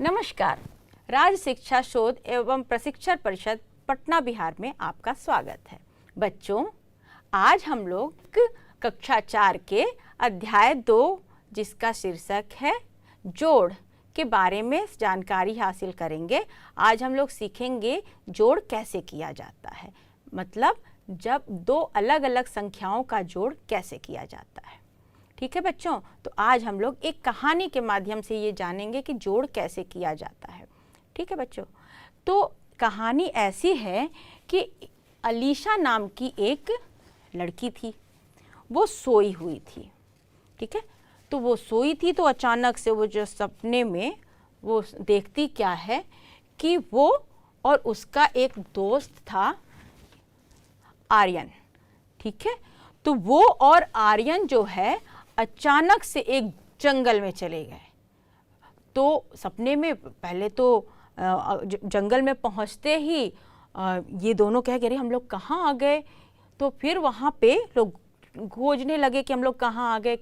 नमस्कार। राज्य शिक्षा शोध एवं प्रशिक्षण परिषद पटना बिहार में आपका स्वागत है। बच्चों, आज हम लोग कक्षा 4 के अध्याय 2 जिसका शीर्षक है जोड़ के बारे में जानकारी हासिल करेंगे। आज हम लोग सीखेंगे जोड़ कैसे किया जाता है, मतलब जब दो अलग अलग संख्याओं का जोड़ कैसे किया जाता है। ठीक है बच्चों, तो आज हम लोग एक कहानी के माध्यम से ये जानेंगे कि जोड़ कैसे किया जाता है। ठीक है बच्चों, तो कहानी ऐसी है कि अलीशा नाम की एक लड़की थी, वो सोई हुई थी। ठीक है, तो वो सोई थी तो अचानक से वो जो सपने में वो देखती क्या है कि वो और उसका एक दोस्त था आर्यन। ठीक है, तो वो और आर्यन जो है अचानक से एक जंगल में चले गए। तो सपने में पहले तो जंगल में पहुंचते ही ये दोनों कह गए हम लोग कहाँ आ गए। तो फिर वहाँ पे लोग खोजने लगे कि हम लोग कहाँ आ गए।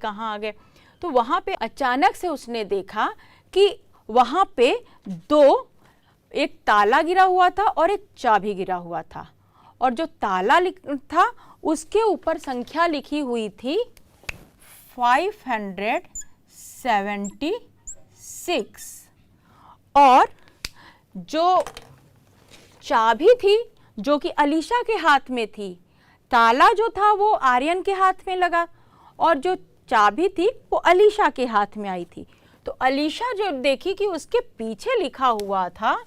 तो वहाँ पे अचानक से उसने देखा कि वहाँ पे एक ताला गिरा हुआ था और एक चाबी गिरा हुआ था, और जो ताला था उसके ऊपर संख्या लिखी हुई थी 576, और जो चाबी थी जो कि अलीशा के हाथ में थी, ताला जो था वो आर्यन के हाथ में लगा और जो चाबी थी वो अलीशा के हाथ में आई थी। तो अलीशा जो देखी कि उसके पीछे लिखा हुआ था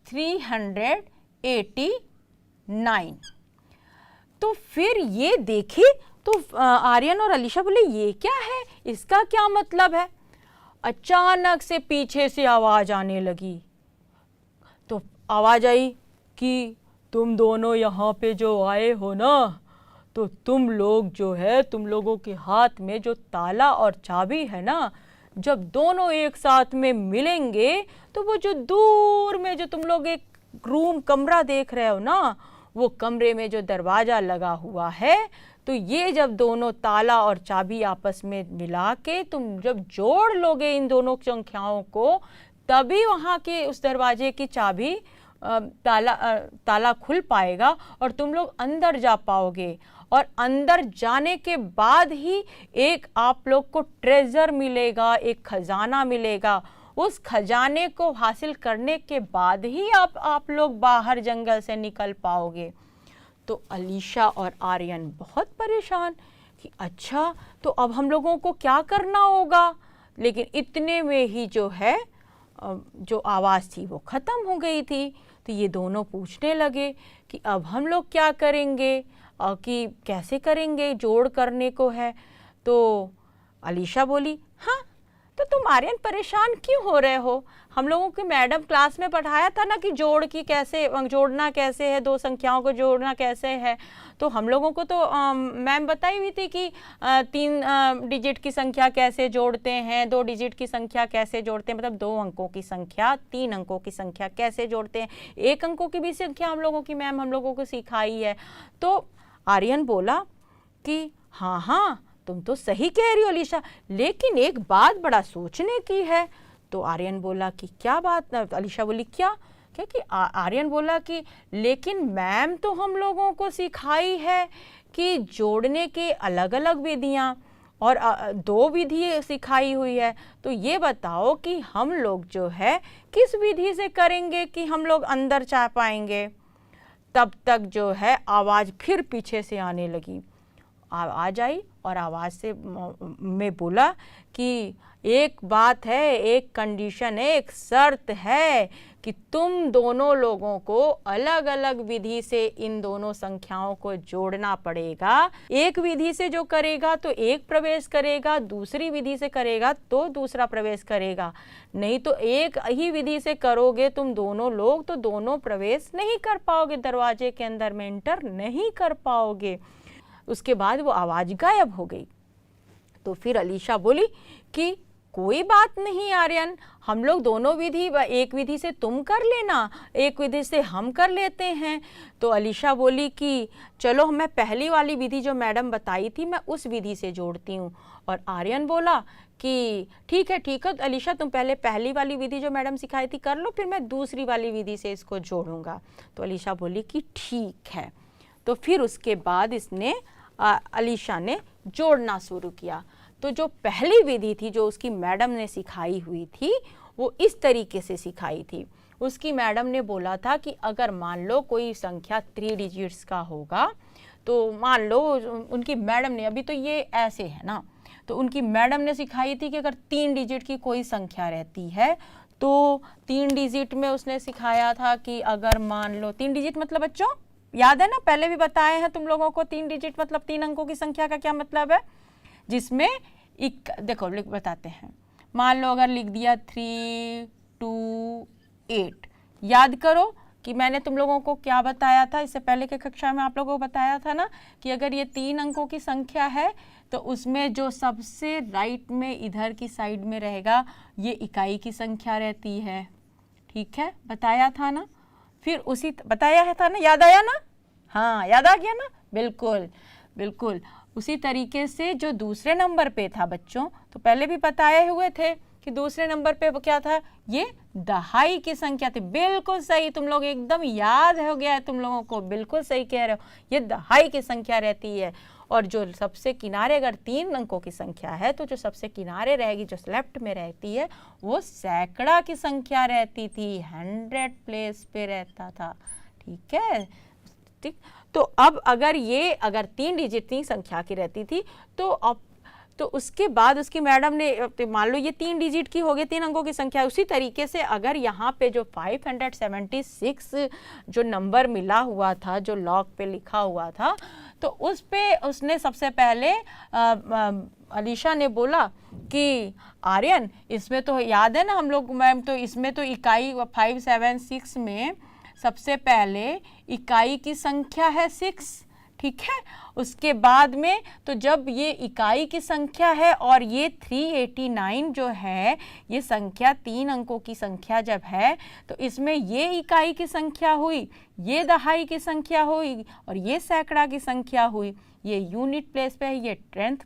389। तो फिर ये देखी तो आर्यन और अलीशा बोले ये क्या है, इसका क्या मतलब है। अचानक से पीछे से आवाज आने लगी। तो आवाज आई कि तुम दोनों यहाँ पे जो आए हो ना, तो तुम लोग जो है, तुम लोगों के हाथ में जो ताला और चाबी है ना, जब दोनों एक साथ में मिलेंगे तो वो जो दूर में जो तुम लोग एक कमरा देख रहे हो ना, वो कमरे में जो दरवाजा लगा हुआ है, तो ये जब दोनों ताला और चाबी आपस में मिला के तुम जब जोड़ लोगे इन दोनों संख्याओं को, तभी वहाँ के उस दरवाजे की चाबी ताला खुल पाएगा और तुम लोग अंदर जा पाओगे। और अंदर जाने के बाद ही एक आप लोग को ट्रेजर मिलेगा, एक खजाना मिलेगा। उस खजाने को हासिल करने के बाद ही आप लोग बाहर जंगल से निकल पाओगे। तो अलीशा और आर्यन बहुत परेशान कि अच्छा, तो अब हम लोगों को क्या करना होगा। लेकिन इतने में ही जो है जो आवाज़ थी वो ख़त्म हो गई थी। तो ये दोनों पूछने लगे कि अब हम लोग क्या करेंगे, कि कैसे करेंगे, जोड़ करने को है। तो अलीशा बोली हाँ, तो तुम आर्यन परेशान क्यों हो रहे हो, हम लोगों की मैडम क्लास में पढ़ाया था ना कि जोड़ना कैसे है, दो संख्याओं को जोड़ना कैसे है। तो हम लोगों को तो मैम बताई हुई थी कि 3 डिजिट की संख्या कैसे जोड़ते हैं, 2 डिजिट की संख्या कैसे जोड़ते हैं, मतलब 2 अंकों की संख्या 3 अंकों की संख्या कैसे जोड़ते हैं, 1 अंकों की भी संख्या हम लोगों की मैम हम लोगों को सिखाई है। तो आर्यन बोला कि हाँ हाँ, तुम तो सही कह रही हो अलीशा, लेकिन एक बात बड़ा सोचने की है। तो आर्यन बोला कि क्या बात। अलीशा बोली क्या, क्योंकि आर्यन बोला कि लेकिन मैम तो हम लोगों को सिखाई है कि जोड़ने के अलग अलग विधियाँ, और 2 विधि सिखाई हुई है। तो ये बताओ कि हम लोग जो है किस विधि से करेंगे कि हम लोग अंदर जा पाएंगे। तब तक जो है आवाज़ फिर पीछे से आने लगी। आवाज़ आई और आवाज़ से में बोला कि एक बात है, एक कंडीशन है, एक शर्त है कि तुम दोनों लोगों को अलग अलग विधि से इन दोनों संख्याओं को जोड़ना पड़ेगा। एक विधि से जो करेगा तो एक प्रवेश करेगा, दूसरी विधि से करेगा तो दूसरा प्रवेश करेगा। नहीं तो एक ही विधि से करोगे तुम दोनों लोग तो दोनों प्रवेश नहीं कर पाओगे, दरवाजे के अंदर में एंटर नहीं कर पाओगे। उसके बाद वो आवाज़ गायब हो गई। तो फिर अलीशा बोली कि कोई बात नहीं आर्यन, हम लोग दोनों विधि, एक विधि से तुम कर लेना, एक विधि से हम कर लेते हैं। तो अलीशा बोली कि चलो मैं पहली वाली विधि जो मैडम बताई थी मैं उस विधि से जोड़ती हूँ। और आर्यन बोला कि ठीक है तो अलीशा तुम पहले पहली वाली विधि जो मैडम सिखाई थी कर लो, फिर मैं दूसरी वाली विधि से इसको जोड़ूंगा। तो अलीशा बोली कि ठीक है। तो फिर उसके बाद अलीशा ने जोड़ना शुरू किया। तो जो पहली विधि थी जो उसकी मैडम ने सिखाई हुई थी वो इस तरीके से सिखाई थी। उसकी मैडम ने बोला था कि अगर मान लो कोई संख्या 3 डिजिट्स का होगा, तो मान लो उनकी मैडम ने, अभी तो ये ऐसे है ना, तो उनकी मैडम ने सिखाई थी कि अगर 3 डिजिट की कोई संख्या रहती है तो 3 डिजिट में उसने सिखाया था कि अगर मान लो 3 डिजिट मतलब बच्चों याद है ना, पहले भी बताए हैं तुम लोगों को 3 डिजिट मतलब 3 अंकों की संख्या का क्या मतलब है, जिसमें देखो बताते हैं। मान लो अगर लिख दिया 3 2 8, याद करो कि मैंने तुम लोगों को क्या बताया था, इससे पहले के कक्षा में आप लोगों को बताया था ना कि अगर ये 3 अंकों की संख्या है तो उसमें जो सबसे राइट में इधर की साइड में रहेगा ये इकाई की संख्या रहती है। ठीक है, बताया था ना, फिर उसी बताया है था ना, याद आया ना, हाँ याद आ गया ना, बिल्कुल बिल्कुल। उसी तरीके से जो दूसरे नंबर पे था बच्चों, तो पहले भी बताए हुए थे कि दूसरे नंबर पे वो क्या था, ये दहाई की संख्या थी। बिल्कुल सही, तुम लोग एकदम याद हो गया है तुम लोगों को, बिल्कुल सही कह रहे हो, ये दहाई की संख्या रहती है। और जो सबसे किनारे अगर 3 अंकों की संख्या है तो जो सबसे किनारे रहेगी, जो लेफ्ट में रहती है, वो सैकड़ा की संख्या रहती थी, 100 प्लेस पे रहता था। ठीक है, ठीक। तो अब अगर 3 डिजिट की संख्या की रहती थी तो उसके बाद उसकी मैडम ने, मान लो ये 3 डिजिट की हो गई, 3 अंकों की संख्या, उसी तरीके से अगर यहाँ पे जो 576 जो नंबर मिला हुआ था, जो लॉग पे लिखा हुआ था, तो उस पे उसने सबसे पहले अलीशा ने बोला कि आर्यन इसमें तो याद है ना हम लोग मैम, तो इसमें तो इकाई 576 में सबसे पहले इकाई की संख्या है 6। ठीक है, उसके बाद में तो जब ये इकाई की संख्या है और ये 389 जो है ये संख्या 3 अंकों की संख्या जब है, तो इसमें ये इकाई की संख्या हुई, ये दहाई की संख्या हुई और ये सैकड़ा की संख्या हुई। ये यूनिट प्लेस पे है, ये 10th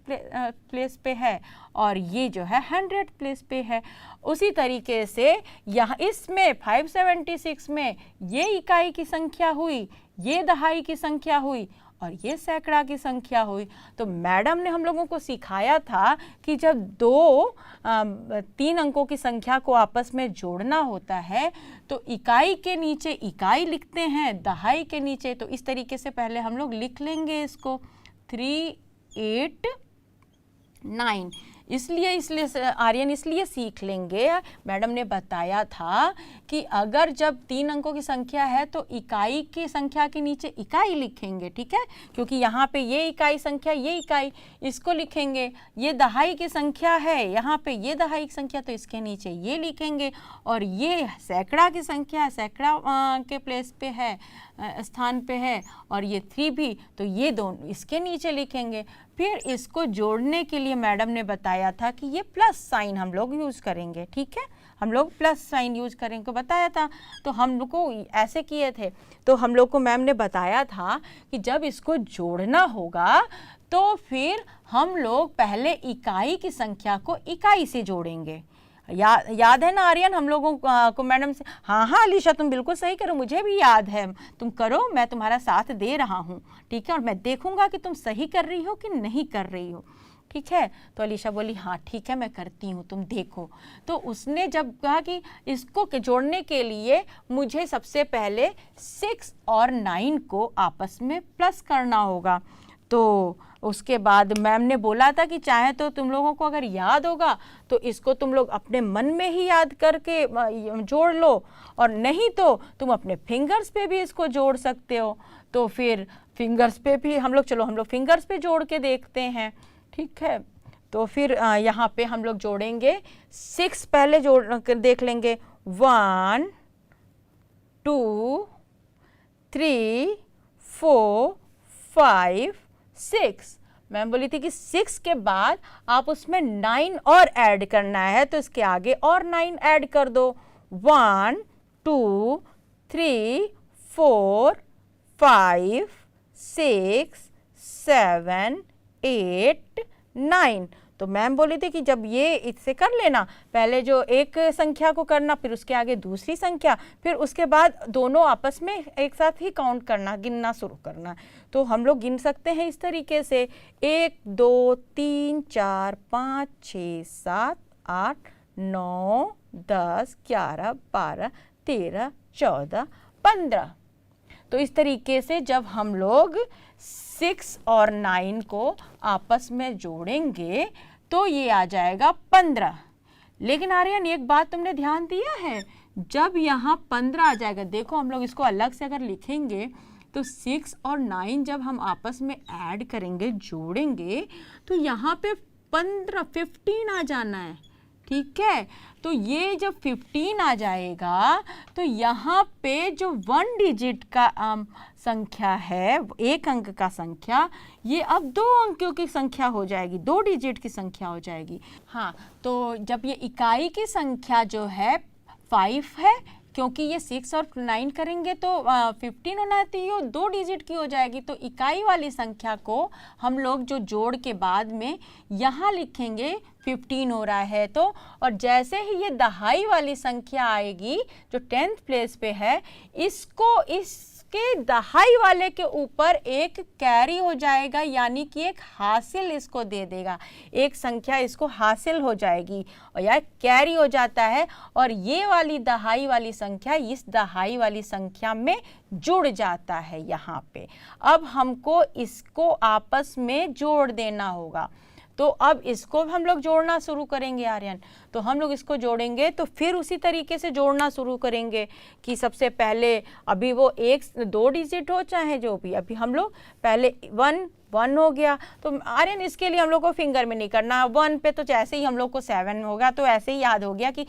प्लेस पे है और ये जो है 100 प्लेस पे है। उसी तरीके से यहाँ इसमें 576 में ये इकाई की संख्या हुई, ये दहाई की संख्या हुई और ये सैकड़ा की संख्या हुई। तो मैडम ने हम लोगों को सिखाया था कि जब 3 अंकों की संख्या को आपस में जोड़ना होता है तो इकाई के नीचे इकाई लिखते हैं, दहाई के नीचे, तो इस तरीके से पहले हम लोग लिख लेंगे इसको 389। इसलिए आर्यन इसलिए सीख लेंगे, मैडम ने बताया था कि अगर जब 3 अंकों की संख्या है तो इकाई की संख्या के नीचे इकाई लिखेंगे। ठीक है, क्योंकि यहाँ पे ये इकाई संख्या, ये इकाई, इसको लिखेंगे। ये दहाई की संख्या है, यहाँ पे ये दहाई की संख्या, तो इसके नीचे ये लिखेंगे। और ये सैकड़ा की संख्या, सैकड़ा के प्लेस पे है, स्थान पे है, और ये 3 भी, तो ये दोनों इसके नीचे लिखेंगे। फिर इसको जोड़ने के लिए मैडम ने बताया था कि ये प्लस साइन हम लोग यूज़ करेंगे। ठीक है, हम लोग प्लस साइन यूज़ करेंगे बताया था। तो हम लोग को ऐसे किए थे, तो हम लोग को मैम ने बताया था कि जब इसको जोड़ना होगा तो फिर हम लोग पहले इकाई की संख्या को इकाई से जोड़ेंगे। याद है ना आर्यन हम लोगों को मैडम से? हाँ अलीशा तुम बिल्कुल सही करो, मुझे भी याद है, तुम करो, मैं तुम्हारा साथ दे रहा हूँ। ठीक है, और मैं देखूंगा कि तुम सही कर रही हो कि नहीं कर रही हो। ठीक है, तो अलीशा बोली हाँ ठीक है मैं करती हूँ, तुम देखो। तो उसने जब कहा कि इसको जोड़ने के लिए मुझे सबसे पहले 6 और 9 को आपस में प्लस करना होगा, तो उसके बाद मैम ने बोला था कि चाहे तो तुम लोगों को अगर याद होगा तो इसको तुम लोग अपने मन में ही याद करके जोड़ लो, और नहीं तो तुम अपने फिंगर्स पे भी इसको जोड़ सकते हो। तो फिर फिंगर्स पे भी हम लोग फिंगर्स पे जोड़ के देखते हैं। ठीक है, तो फिर यहाँ पे हम लोग जोड़ेंगे 6 पहले जोड़ कर देख लेंगे, 1 2 3 4 5 6। मैम बोली थी कि 6 के बाद आप उसमें 9 और ऐड करना है, तो इसके आगे और 9 ऐड कर दो। 1 2 3 4 5 6 7 8 9। तो मैम बोली थी कि जब ये इससे कर लेना, पहले जो एक संख्या को करना, फिर उसके आगे दूसरी संख्या, फिर उसके बाद दोनों आपस में एक साथ ही काउंट करना, गिनना शुरू करना। तो हम लोग गिन सकते हैं इस तरीके से 1 2 3 4 5 6 7 8 9 10 11 12 13 14 15। तो इस तरीके से जब हम लोग 6 और 9 को आपस में जोड़ेंगे तो ये आ जाएगा 15। लेकिन आर्यन एक बात तुमने ध्यान दिया है, जब यहाँ 15 आ जाएगा, देखो हम लोग इसको अलग से अगर लिखेंगे तो 6 और 9 जब हम आपस में ऐड करेंगे, जोड़ेंगे, तो यहाँ पे 15 आ जाना है। ठीक है, तो ये जब 15 आ जाएगा तो यहाँ पे जो 1 डिजिट का संख्या है, एक अंक का संख्या, ये अब 2 अंकों की संख्या हो जाएगी, 2 डिजिट की संख्या हो जाएगी। हाँ, तो जब ये इकाई की संख्या जो है 5 है, क्योंकि ये 6 और 9 करेंगे तो 15 होना है, तो ये 2 डिजिट की हो जाएगी। तो इकाई वाली संख्या को हम लोग जो जोड़ के बाद में यहाँ लिखेंगे 15 हो रहा है तो, और जैसे ही ये दहाई वाली संख्या आएगी जो 10th प्लेस पे है, इसको इसके दहाई वाले के ऊपर एक कैरी हो जाएगा, यानी कि एक हासिल इसको दे देगा, एक संख्या इसको हासिल हो जाएगी और यह कैरी हो जाता है, और ये वाली दहाई वाली संख्या इस दहाई वाली संख्या में जुड़ जाता है यहाँ पे। अब हमको इसको आपस में जोड़ देना होगा, तो अब इसको हम लोग जोड़ना शुरू करेंगे आर्यन। तो हम लोग इसको जोड़ेंगे तो फिर उसी तरीके से जोड़ना शुरू करेंगे कि सबसे पहले अभी वो 1-2 डिजिट हो चाहे जो भी, अभी हम लोग पहले 1 हो गया, तो आर्यन इसके लिए हम लोग को फिंगर में नहीं करना, 1 पे तो जैसे ही हम लोग को 7 होगा तो ऐसे ही याद हो गया कि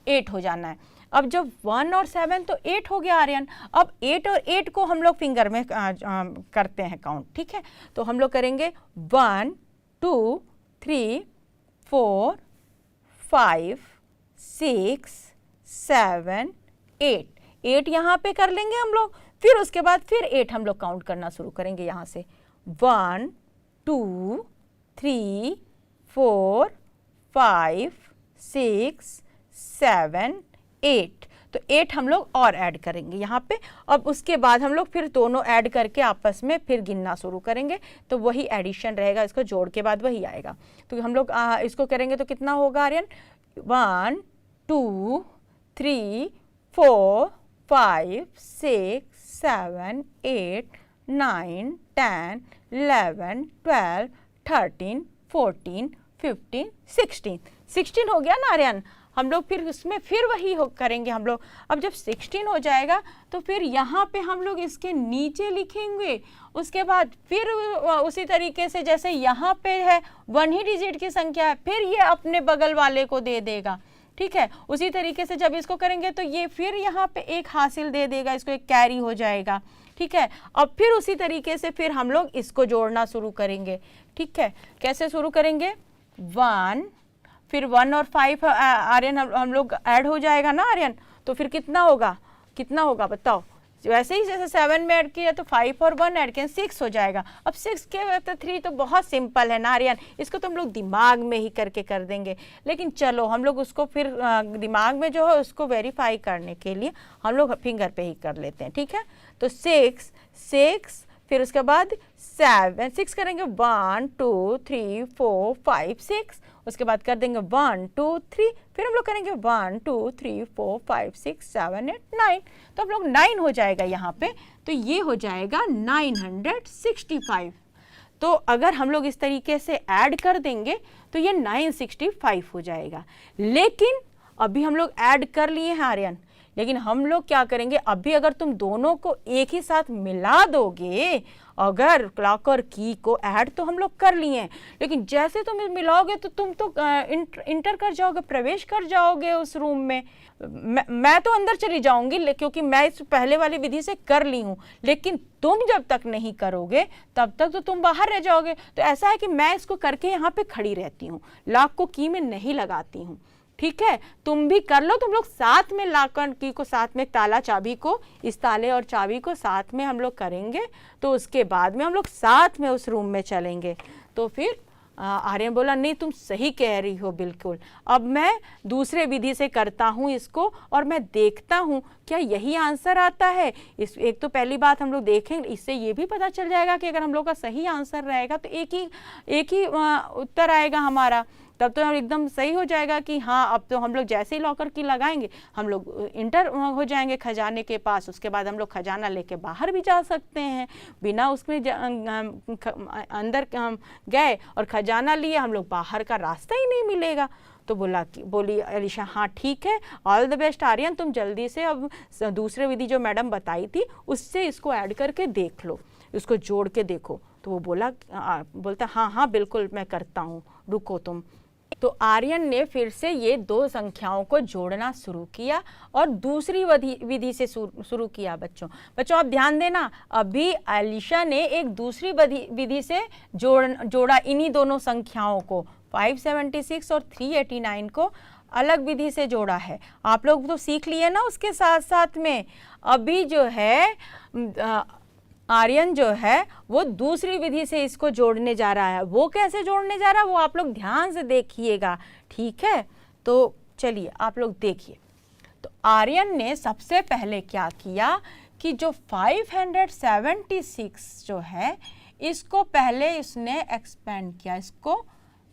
8 हो जाना है। अब जब 1 और 7 तो 8 हो गया आर्यन, अब 8 और 8 को हम लोग फिंगर में करते हैं काउंट। ठीक है, तो हम लोग करेंगे 1 2 3 4 5 6 7 8 यहाँ पे कर लेंगे हम लोग, फिर उसके बाद फिर 8 हम लोग काउंट करना शुरू करेंगे यहाँ से 1 2 3 4 5 6 7 8। तो 8 हम लोग और ऐड करेंगे यहाँ पे। अब उसके बाद हम लोग फिर दोनों ऐड करके आपस में फिर गिनना शुरू करेंगे, तो वही एडिशन रहेगा, इसको जोड़ के बाद वही आएगा। तो हम लोग इसको करेंगे तो कितना होगा आर्यन, 1 2 3 4 5 6 7 8 9 10 11 12 13 14 15 16 हो गया ना आर्यन। हम लोग फिर उसमें फिर वही करेंगे हम लोग। अब जब 16 हो जाएगा तो फिर यहाँ पे हम लोग इसके नीचे लिखेंगे, उसके बाद फिर उसी तरीके से जैसे यहाँ पे है 1 ही डिजिट की संख्या है, फिर ये अपने बगल वाले को दे देगा। ठीक है, उसी तरीके से जब इसको करेंगे तो ये फिर यहाँ पे एक हासिल दे देगा, इसको एक कैरी हो जाएगा। ठीक है, अब फिर उसी तरीके से फिर हम लोग इसको जोड़ना शुरू करेंगे। ठीक है, कैसे शुरू करेंगे, 1 फिर 1 और 5 आर्यन हम लोग ऐड हो जाएगा ना आर्यन, तो फिर कितना होगा बताओ। वैसे ही जैसे 7 में ऐड किया तो 5 और 1 ऐड किया 6 हो जाएगा। अब 6 के बाद 3 तो बहुत सिंपल है ना आर्यन, इसको तो हम लोग दिमाग में ही करके कर देंगे, लेकिन चलो हम लोग उसको फिर दिमाग में जो है उसको वेरीफाई करने के लिए हम लोग फिंगर पे ही कर लेते हैं। ठीक है, तो 6 फिर उसके बाद 6 करेंगे 1 2 3 4 5 6, उसके बाद कर देंगे 1 2 3, फिर हम लोग करेंगे 1 2 3 4 5 6 7 8 9, तो हम लोग 9 हो जाएगा यहाँ पे, तो ये हो जाएगा 965। तो अगर हम लोग इस तरीके से ऐड कर देंगे तो ये 965 हो जाएगा। लेकिन अभी हम लोग ऐड कर लिए हैं आर्यन, लेकिन हम लोग क्या करेंगे, अभी अगर तुम दोनों को एक ही साथ मिला दोगे, अगर क्लॉक और की को ऐड तो हम लोग कर लिए, लेकिन जैसे तुम मिलाओगे तो तुम तो इंटर कर जाओगे, प्रवेश कर जाओगे उस रूम में। मैं तो अंदर चली जाऊंगी क्योंकि मैं इस पहले वाली विधि से कर ली हूं, लेकिन तुम जब तक नहीं करोगे तब तक तो तुम बाहर रह जाओगे। तो ऐसा है कि मैं इसको करके यहाँ पे खड़ी रहती हूँ, लॉक को की में नहीं लगाती हूँ। ठीक है, तुम भी कर लो, तुम लोग साथ में लॉक और की को साथ में, ताला चाबी को, इस ताले और चाबी को साथ में हम लोग करेंगे, तो उसके बाद में हम लोग साथ में उस रूम में चलेंगे। तो फिर आर्यन बोला नहीं तुम सही कह रही हो बिल्कुल, अब मैं दूसरे विधि से करता हूँ इसको और मैं देखता हूँ क्या यही आंसर आता है। इस एक तो पहली बात हम लोग देखेंगे, इससे ये भी पता चल जाएगा कि अगर हम लोग का सही आंसर रहेगा तो एक ही उत्तर आएगा हमारा, तब तो हम एकदम सही हो जाएगा कि हाँ अब तो हम लोग जैसे ही लॉकर की लगाएंगे हम लोग इंटर हो जाएंगे खजाने के पास। उसके बाद हम लोग खजाना लेके बाहर भी जा सकते हैं, बिना उसमें अंदर गए और खजाना लिए हम लोग बाहर का रास्ता ही नहीं मिलेगा। तो बोली अलीशा हाँ ठीक है, ऑल द बेस्ट आर्यन, तुम जल्दी से अब दूसरे विधि जो मैडम बताई थी उससे इसको ऐड करके देख लो, इसको जोड़ के देखो। तो वो बोलता हाँ बिल्कुल मैं करता हूँ, रुको तुम। तो आर्यन ने फिर से ये दो संख्याओं को जोड़ना शुरू किया और दूसरी विधि से शुरू किया। बच्चों आप ध्यान देना, अभी अलीशा ने एक दूसरी विधि से जोड़ा इन्हीं दोनों संख्याओं को, 576 और 389 को अलग विधि से जोड़ा है। आप लोग तो सीख लिए ना उसके साथ साथ में। अभी जो है आर्यन जो है वो दूसरी विधि से इसको जोड़ने जा रहा है। वो कैसे जोड़ने जा रहा है वो आप लोग ध्यान से देखिएगा, ठीक है। तो चलिए आप लोग देखिए। तो आर्यन ने सबसे पहले क्या किया कि जो 576 जो है इसको पहले इसने एक्सपेंड किया, इसको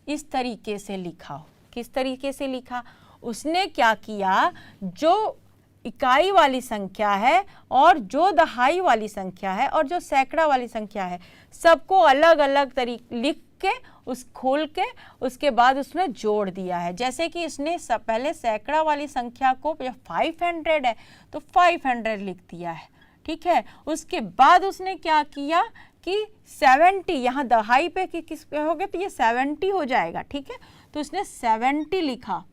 इस तरीके से लिखा। किस तरीके से लिखा? उसने क्या किया, जो इकाई वाली संख्या है और जो दहाई वाली संख्या है और जो सैकड़ा वाली संख्या है, सबको अलग अलग तरीके लिख के उस खोल के उसके बाद उसने जोड़ दिया है। जैसे कि इसने पहले सैकड़ा वाली संख्या को, 500 है तो 500 लिख दिया है, ठीक है। उसके बाद उसने क्या किया कि 70, यहाँ दहाई पे किस पे हो गया तो ये 70 हो जाएगा, ठीक है। तो उसने 70 लिखा।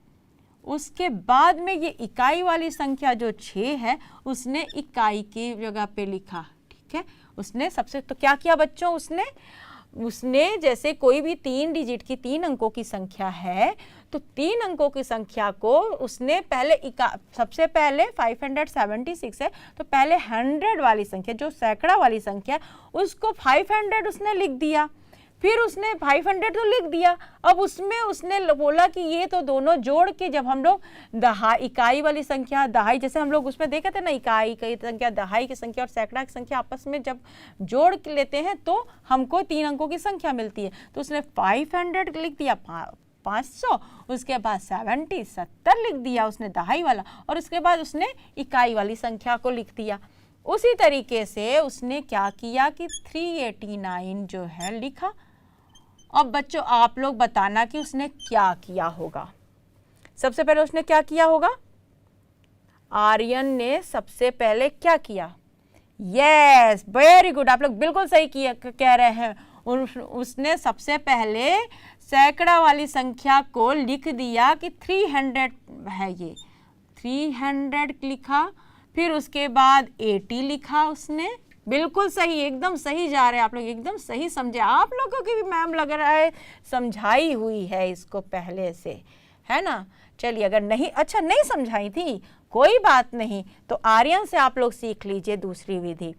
उसके बाद में ये इकाई वाली संख्या जो 6 है उसने इकाई की जगह पे लिखा, ठीक है। उसने सबसे तो क्या किया बच्चों, उसने जैसे कोई भी 3 डिजिट की 3 अंकों की संख्या है तो 3 अंकों की संख्या को उसने पहले सबसे पहले 576 है तो पहले 100 वाली संख्या जो सैकड़ा वाली संख्या उसको 500 उसने लिख दिया। फिर उसने 500 तो लिख दिया, अब उसमें उसने बोला कि ये तो दोनों जोड़ के जब हम लोग इकाई वाली संख्या दहाई, जैसे हम लोग उसमें देखे थे ना, इकाई की संख्या दहाई की संख्या और सैकड़ा की संख्या आपस में जब जोड़ के लेते हैं तो हमको 3 अंकों की संख्या मिलती है। तो उसने 500 लिख दिया, 500, उसके बाद 70 लिख दिया उसने दहाई वाला, और उसके बाद उसने इकाई वाली संख्या को लिख दिया। उसी तरीके से उसने क्या किया कि 389 जो है लिखा। अब बच्चों आप लोग बताना कि उसने क्या किया होगा। सबसे पहले उसने क्या किया होगा, आर्यन ने सबसे पहले क्या किया, यस वेरी गुड, आप लोग बिल्कुल सही कह रहे हैं। उसने सबसे पहले सैकड़ा वाली संख्या को लिख दिया कि 300 है, ये 300 लिखा। फिर उसके बाद 80 लिखा उसने, बिल्कुल सही, एकदम सही जा रहे हैं आप लोग, एकदम सही समझे। आप लोगों की भी मैम लग रहा है समझाई हुई है इसको पहले से, है ना। चलिए अगर नहीं समझाई थी कोई बात नहीं, तो आर्यन से आप लोग सीख लीजिए दूसरी विधि।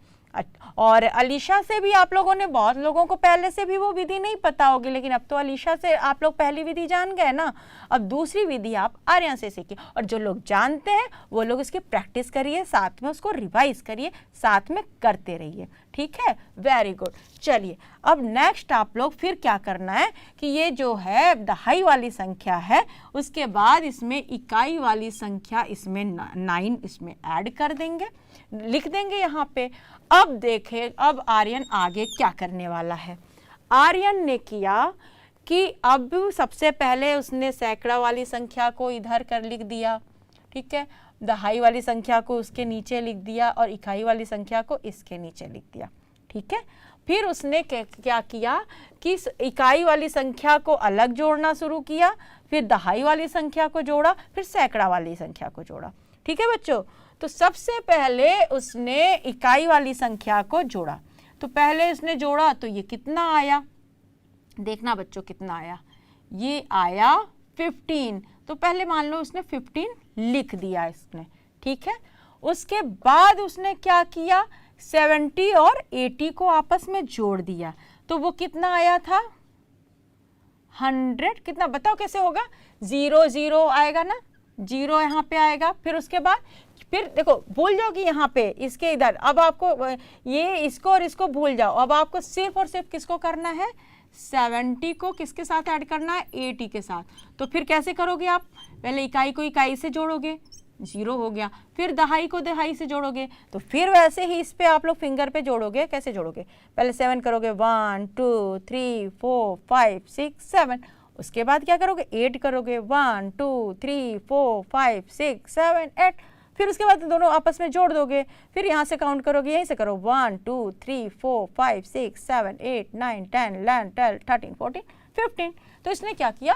और अलीशा से भी आप लोगों ने, बहुत लोगों को पहले से भी वो विधि नहीं पता होगी, लेकिन अब तो अलीशा से आप लोग पहली विधि जान गए ना, अब दूसरी विधि आप आर्यन से सीखिए। और जो लोग जानते हैं वो लोग इसकी प्रैक्टिस करिए, साथ में उसको रिवाइज करिए, साथ में करते रहिए, ठीक है, वेरी गुड। चलिए अब नेक्स्ट आप लोग फिर क्या करना है कि ये जो है दहाई वाली संख्या है, उसके बाद इसमें इकाई वाली संख्या, इसमें 9 इसमें ऐड कर देंगे, लिख देंगे यहाँ पे। अब देखें अब आर्यन आगे क्या करने वाला है। आर्यन ने किया कि अब सबसे पहले उसने सैकड़ा वाली संख्या को इधर कर लिख दिया, ठीक है। दहाई वाली संख्या को उसके नीचे लिख दिया और इकाई वाली संख्या को इसके नीचे लिख दिया। ठीक है, फिर उसने क्या किया कि इकाई वाली संख्या को अलग जोड़ना शुरू किया, फिर दहाई वाली संख्या को जोड़ा, फिर सैकड़ा वाली संख्या को जोड़ा। ठीक है बच्चों, तो सबसे पहले उसने इकाई वाली संख्या को जोड़ा। तो पहले उसने जोड़ा तो ये कितना आया, देखना बच्चों कितना आया, ये आया 15। तो पहले मान लो उसने 15 लिख दिया इसने। ठीक है, उसके बाद उसने क्या किया, 70 और 80 को आपस में जोड़ दिया। तो वो कितना आया था, 100। कितना बताओ कैसे होगा, 0 0 आएगा ना, 0 यहाँ पे आएगा। फिर उसके बाद फिर देखो भूल जाओगी यहाँ पे इसके इधर, अब आपको ये इसको और इसको भूल जाओ। अब आपको सिर्फ और सिर्फ किसको करना है, 70 को किसके साथ ऐड करना है, 80 के साथ। तो फिर कैसे करोगे आप, पहले इकाई को इकाई से जोड़ोगे, 0 हो गया, फिर दहाई को दहाई से जोड़ोगे, तो फिर वैसे ही इस पे आप लोग फिंगर पे जोड़ोगे। कैसे जोड़ोगे, पहले 7 करोगे, 1 2 3 4 5 6 7। उसके बाद क्या करोगे, 8 करोगे, 1 2 3 4 5 6 7 8। फिर उसके बाद दोनों आपस में जोड़ दोगे, फिर यहाँ से काउंट करोगे, यहीं से करो, 1 2 3 4 5 6 7 8 9 10 11 12 13 14 15। तो इसने क्या किया,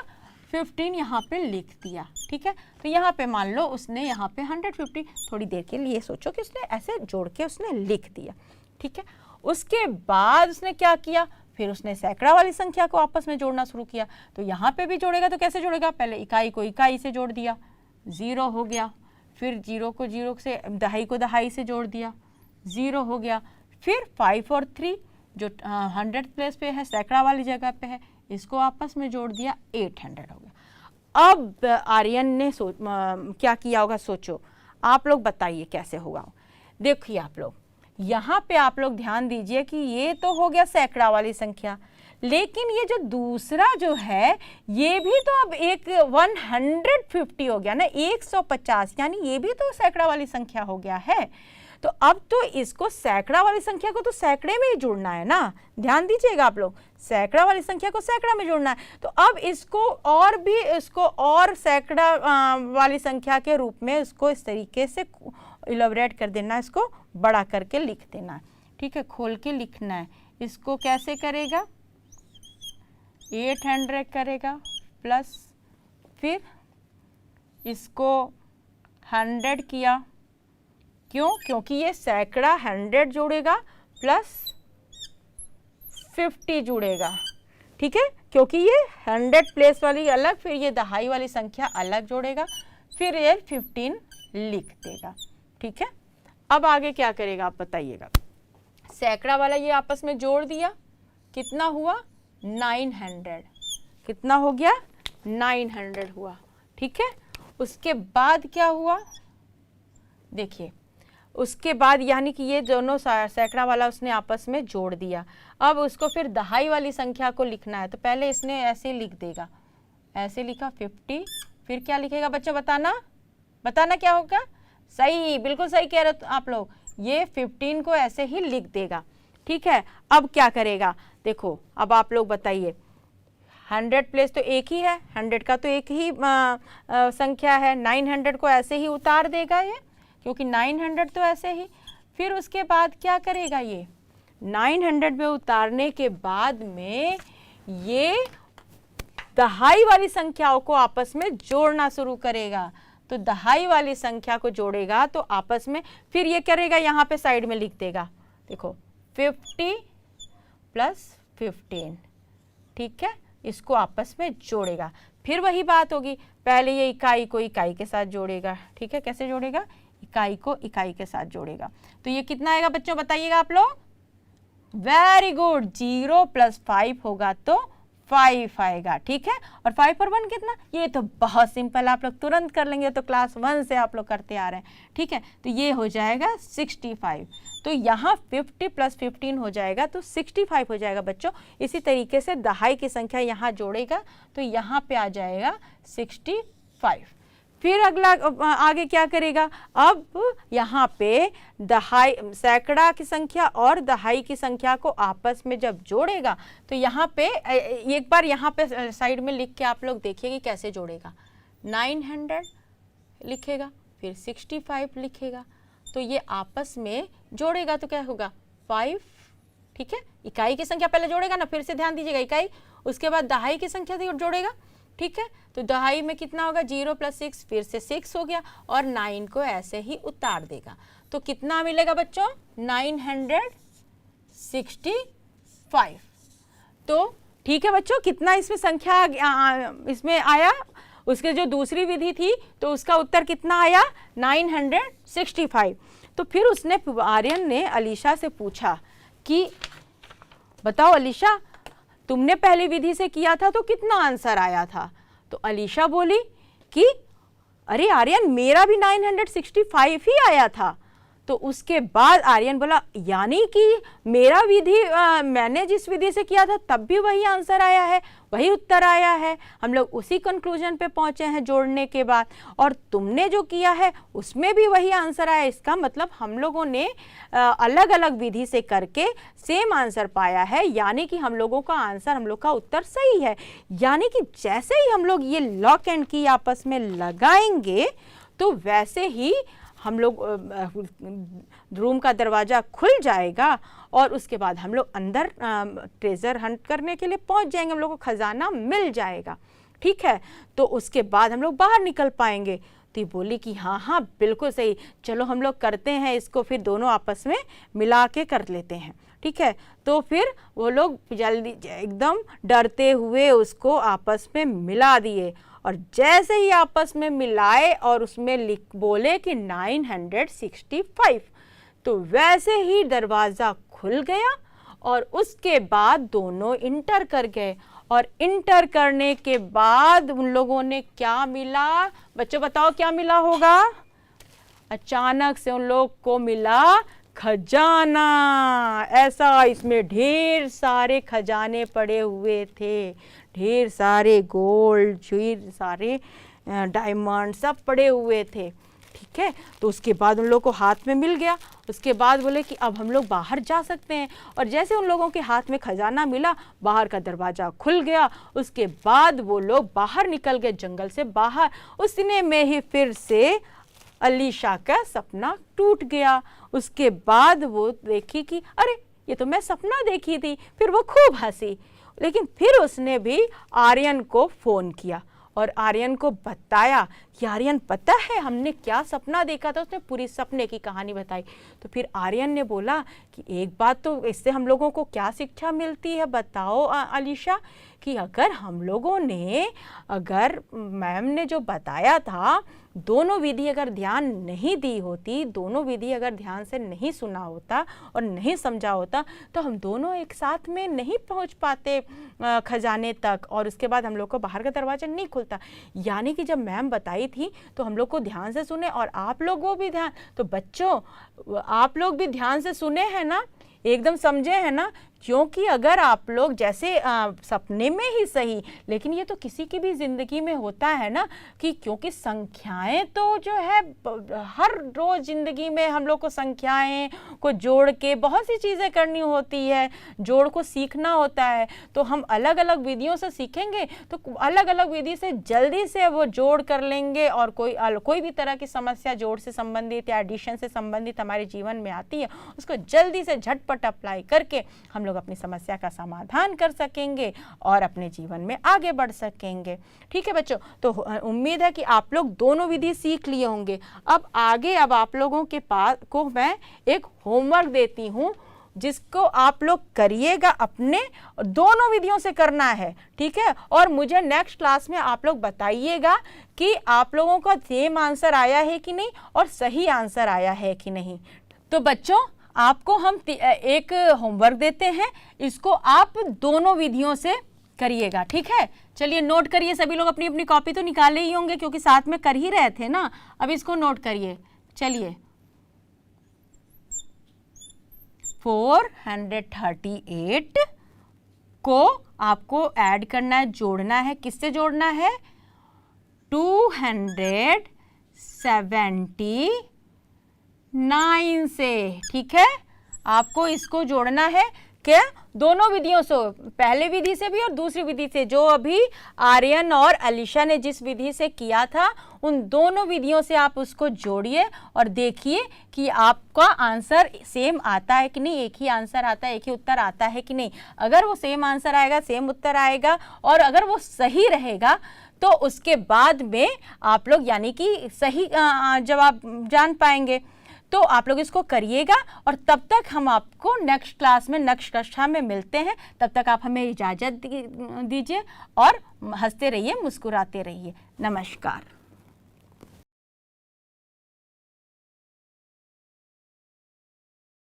15 यहाँ पे लिख दिया। ठीक है, तो यहाँ पे मान लो उसने यहाँ पे 150, थोड़ी देर के लिए सोचो कि उसने ऐसे जोड़ के उसने लिख दिया। ठीक है, उसके बाद उसने क्या किया, फिर उसने सैकड़ा वाली संख्या को आपस में जोड़ना शुरू किया। तो यहाँ पे भी जोड़ेगा, तो कैसे जोड़ेगा, पहले इकाई को इकाई से जोड़ दिया, 0 हो गया, फिर 0 को 0 से, दहाई को दहाई से जोड़ दिया, 0 हो गया, फिर 5 और 3 जो 100 प्लेस पे है, सैकड़ा वाली जगह पे है, इसको आपस में जोड़ दिया, 800 हो गया। अब आर्यन ने क्या किया होगा, सोचो आप लोग, बताइए कैसे होगा। देखिए आप लोग यहाँ पे आप लोग ध्यान दीजिए कि ये तो हो गया सैकड़ा वाली संख्या, लेकिन ये जो दूसरा जो है ये भी तो अब एक 150 हो गया ना, 150, यानी ये भी तो सैकड़ा वाली संख्या हो गया है। तो अब तो इसको सैकड़ा वाली संख्या को तो सैकड़े में ही जोड़ना है ना, ध्यान दीजिएगा आप लोग, सैकड़ा वाली संख्या को सैकड़ा में जोड़ना है। तो अब इसको और भी, इसको और सैकड़ा वाली संख्या के रूप में इसको इस तरीके से इलैबोरेट कर देना है, इसको बड़ा करके लिख देना है। ठीक है, खोल के लिखना है। इसको कैसे करेगा, 800 करेगा, प्लस फिर इसको 100 किया, क्यों, क्योंकि ये सैकड़ा 100 जोड़ेगा प्लस 50 जुड़ेगा। ठीक है, क्योंकि ये 100 प्लेस वाली अलग, फिर ये दहाई वाली संख्या अलग जोड़ेगा, फिर ये 15 लिख देगा। ठीक है, अब आगे क्या करेगा आप बताइएगा। सैकड़ा वाला ये आपस में जोड़ दिया, कितना हुआ, 900। कितना हो गया, 900 हुआ। ठीक है, उसके बाद क्या हुआ, देखिए उसके बाद यानी कि ये दोनों सैकड़ा वाला उसने आपस में जोड़ दिया। अब उसको फिर दहाई वाली संख्या को लिखना है, तो पहले इसने ऐसे लिख देगा, ऐसे लिखा 50, फिर क्या लिखेगा बच्चा, बताना बताना क्या होगा, सही, बिल्कुल सही कह रहे हो आप लोग, ये 15 को ऐसे ही लिख देगा। ठीक है, अब क्या करेगा, देखो अब आप लोग बताइए, 100 प्लेस तो एक ही है, 100 का तो एक ही संख्या है, 900 को ऐसे ही उतार देगा ये, क्योंकि 900 तो ऐसे ही। फिर उसके बाद क्या करेगा, ये 900 पे उतारने के बाद में ये दहाई वाली संख्याओं को आपस में जोड़ना शुरू करेगा। तो दहाई वाली संख्या को जोड़ेगा तो आपस में फिर ये करेगा, यहाँ पे साइड में लिख देगा, देखो 50 प्लस 15। ठीक है, इसको आपस में जोड़ेगा, फिर वही बात होगी, पहले ये इकाई को इकाई के साथ जोड़ेगा। ठीक है, कैसे जोड़ेगा, इकाई को इकाई के साथ जोड़ेगा। तो ये कितना आएगा बच्चों, बताइएगा आप लोग, वेरी गुड, 0 + 5 होगा तो 5 आएगा। ठीक है, और 5 और 1 कितना, ये तो बहुत सिंपल, आप लोग तुरंत कर लेंगे, तो क्लास 1 से आप लोग करते आ रहे हैं। ठीक है, तो ये हो जाएगा 65। तो यहाँ 50 + 15 हो जाएगा तो 65 हो जाएगा बच्चों। इसी तरीके से दहाई की संख्या यहाँ जोड़ेगा तो यहाँ पे आ जाएगा 65। फिर अगला आगे क्या करेगा, अब यहाँ पे दहाई, सैकड़ा की संख्या और दहाई की संख्या को आपस में जब जोड़ेगा तो यहाँ पे एक बार यहाँ पे साइड में लिख के आप लोग देखिए कि कैसे जोड़ेगा। 900 लिखेगा, फिर 65 लिखेगा। तो ये आपस में जोड़ेगा तो क्या होगा 5, ठीक है। इकाई की संख्या पहले जोड़ेगा ना, फिर से ध्यान दीजिएगा, इकाई, उसके बाद दहाई की संख्या जोड़ेगा, ठीक है। तो दहाई में कितना होगा 0 + 6, फिर से 6 हो गया और 9 को ऐसे ही उतार देगा। तो कितना मिलेगा बच्चों 965। तो ठीक है बच्चों, कितना इसमें संख्या इसमें आया, उसके जो दूसरी विधि थी तो उसका उत्तर कितना आया 965। तो फिर उसने आर्यन ने अलीशा से पूछा कि बताओ अलीशा, तुमने पहली विधि से किया था तो कितना आंसर आया था? तो अलीशा बोली कि अरे आर्यन, मेरा भी 965 ही आया था। तो उसके बाद आर्यन बोला यानी कि मेरा विधि मैंने जिस विधि से किया था तब भी वही आंसर आया है, वही उत्तर आया है, हम लोग उसी कंक्लूजन पे पहुंचे हैं जोड़ने के बाद, और तुमने जो किया है उसमें भी वही आंसर आया। इसका मतलब हम लोगों ने अलग अलग विधि से करके सेम आंसर पाया है, यानी कि हम लोगों का आंसर, हम लोग का उत्तर सही है। यानी कि जैसे ही हम लोग ये लॉक एंड की आपस में लगाएंगे तो वैसे ही हम लोग रूम का दरवाज़ा खुल जाएगा और उसके बाद हम लोग अंदर ट्रेजर हंट करने के लिए पहुंच जाएंगे, हम लोग को खजाना मिल जाएगा, ठीक है। तो उसके बाद हम लोग बाहर निकल पाएंगे। तो ये बोली कि हाँ हाँ बिल्कुल सही, चलो हम लोग करते हैं इसको, फिर दोनों आपस में मिला के कर लेते हैं, ठीक है। तो फिर वो लोग जल्दी एकदम डरते हुए उसको आपस में मिला दिए, और जैसे ही आपस में मिलाए और उसमें बोले कि 965, तो वैसे ही दरवाज़ा खुल गया और उसके बाद दोनों इंटर कर गए। और इंटर करने के बाद उन लोगों ने क्या मिला बच्चों, बताओ क्या मिला होगा? अचानक से उन लोग को मिला खजाना। ऐसा इसमें ढेर सारे खजाने पड़े हुए थे, ढेर सारे गोल्ड, ढेर सारे डायमंड सब पड़े हुए थे, ठीक है। तो उसके बाद उन लोगों को हाथ में मिल गया। उसके बाद बोले कि अब हम लोग बाहर जा सकते हैं, और जैसे उन लोगों के हाथ में खजाना मिला, बाहर का दरवाज़ा खुल गया। उसके बाद वो लोग बाहर निकल गए, जंगल से बाहर। उतने में ही फिर से अलीशा का सपना टूट गया। उसके बाद वो देखी कि अरे ये तो मैं सपना देखी थी, फिर वो खूब हंसी। लेकिन फिर उसने भी आर्यन को फ़ोन किया और आर्यन को बताया कि आर्यन पता है हमने क्या सपना देखा था। उसने पूरी सपने की कहानी बताई। तो फिर आर्यन ने बोला कि एक बात, तो इससे हम लोगों को क्या शिक्षा मिलती है बताओ अलीशा, कि अगर मैम ने जो बताया था, दोनों विधि अगर ध्यान नहीं दी होती, दोनों विधि अगर ध्यान से नहीं सुना होता और नहीं समझा होता, तो हम दोनों एक साथ में नहीं पहुंच पाते खजाने तक, और उसके बाद हम लोग को बाहर का दरवाज़ा नहीं खुलता। यानी कि जब मैम बताई थी तो हम लोग को ध्यान से सुने, और आप लोगों भी ध्यान, तो बच्चों आप लोग भी ध्यान से सुने हैं ना, एकदम समझे हैं ना। क्योंकि अगर आप लोग जैसे सपने में ही सही, लेकिन ये तो किसी की भी ज़िंदगी में होता है ना, कि क्योंकि संख्याएं तो जो है हर रोज़ ज़िंदगी में हम लोग को संख्याएं को जोड़ के बहुत सी चीज़ें करनी होती है, जोड़ को सीखना होता है। तो हम अलग अलग विधियों से सीखेंगे तो अलग अलग विधि से जल्दी से वो जोड़ कर लेंगे, और कोई भी तरह की समस्या जोड़ से संबंधित या एडिशन से संबंधित हमारे जीवन में आती है, उसको जल्दी से झटपट अप्लाई करके हम अपनी समस्या का समाधान कर सकेंगे और अपने जीवन में आगे बढ़ सकेंगे। ठीक है बच्चों, तो उम्मीद है कि आप लोग दोनों विधि सीख लिए होंगे। अब आप लोगों के पास को मैं एक होमवर्क देती हूँ, जिसको आप लोग करिएगा, अपने दोनों विधियों से करना है, ठीक है। और मुझे नेक्स्ट क्लास में आप लोग बताइएगा कि आप लोगों का सेम आंसर आया है कि नहीं और सही आंसर आया है कि नहीं। तो बच्चों, आपको हम एक होमवर्क देते हैं, इसको आप दोनों विधियों से करिएगा, ठीक है। चलिए नोट करिए, सभी लोग अपनी अपनी कॉपी तो निकाले ही होंगे क्योंकि साथ में कर ही रहे थे ना। अब इसको नोट करिए। चलिए 438 को आपको ऐड करना है, जोड़ना है। किससे जोड़ना है? 279 से, ठीक है। आपको इसको जोड़ना है क्या दोनों विधियों से, पहले विधि से भी और दूसरी विधि से, जो अभी आर्यन और अलीशा ने जिस विधि से किया था उन दोनों विधियों से आप उसको जोड़िए और देखिए कि आपका आंसर सेम आता है कि नहीं, एक ही आंसर आता है, एक ही उत्तर आता है कि नहीं। अगर वो सेम आंसर आएगा, सेम उत्तर आएगा और अगर वो सही रहेगा तो उसके बाद में आप लोग यानी कि सही जवाब जान पाएंगे। तो आप लोग इसको करिएगा और तब तक हम आपको नेक्स्ट क्लास में, नेक्स्ट कक्षा में मिलते हैं। तब तक आप हमें इजाज़त दीजिए और हंसते रहिए, मुस्कुराते रहिए। नमस्कार।